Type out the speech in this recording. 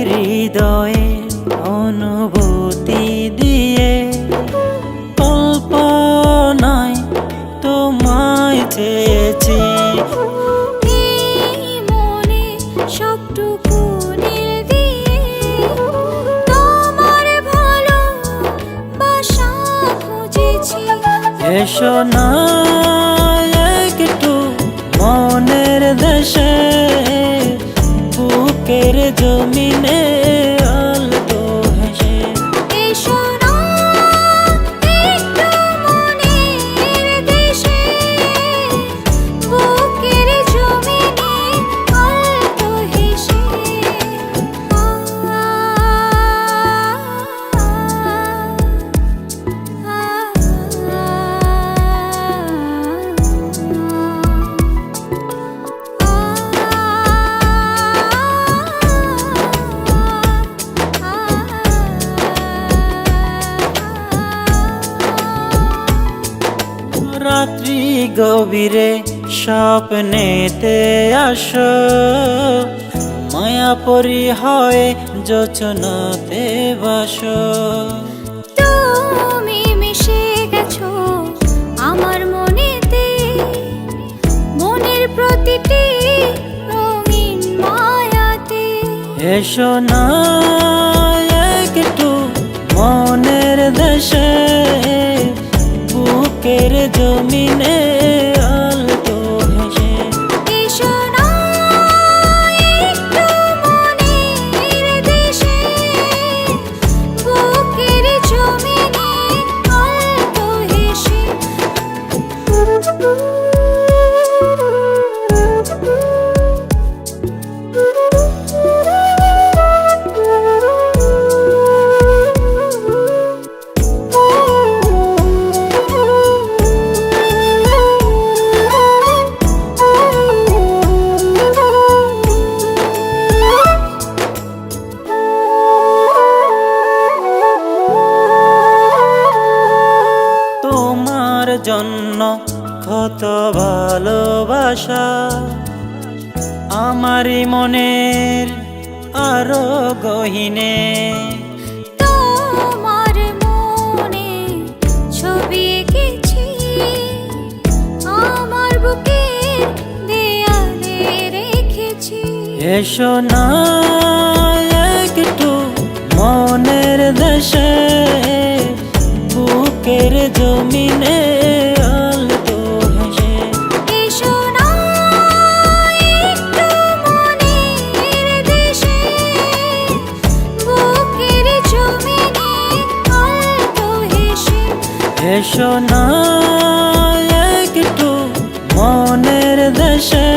হৃদয়ে অনুভূতি দিয়ে কল্পনায় তোমায় চেয়েছি। মনে সবটুকু নীল দিয়ে তোমার ভালোবাসা খুঁজেছি। এসো না একটু মনের দেশে, বুকের জমিনে আলতো হেসে। এসো না একটু মনের দেশে, বুকের জমিনে আলতো হেসে। রাত্রি গভীরে স্বপ্নেতে আসো, মায়াপরি হয়ে যোচনাতে বাসো। তুমি মিশে গেছো আমার মনেতে, মনের প্রতিটি রঙিন মায়াতে। এসো না একটু মনের দেশে, বুকের জমিনে আলতো হেসে। এসো না একটু মনের দেশে, বুকের জমিনে আলতো হেসে। তোমার জন্য কত ভালোবাসা আমারই মনের আরো গহীনে। তোমার মনে ছবি এঁকেছি আমার বুকের দেয়ালে রেখেছি। এসো না একটু মনের দেশে, বুকের জমিনে আলতো হেসে। এসো না একটু মনের দেশে, বুকের জমিনে আলতো হেসে। এসো না একটু মনের দেশে,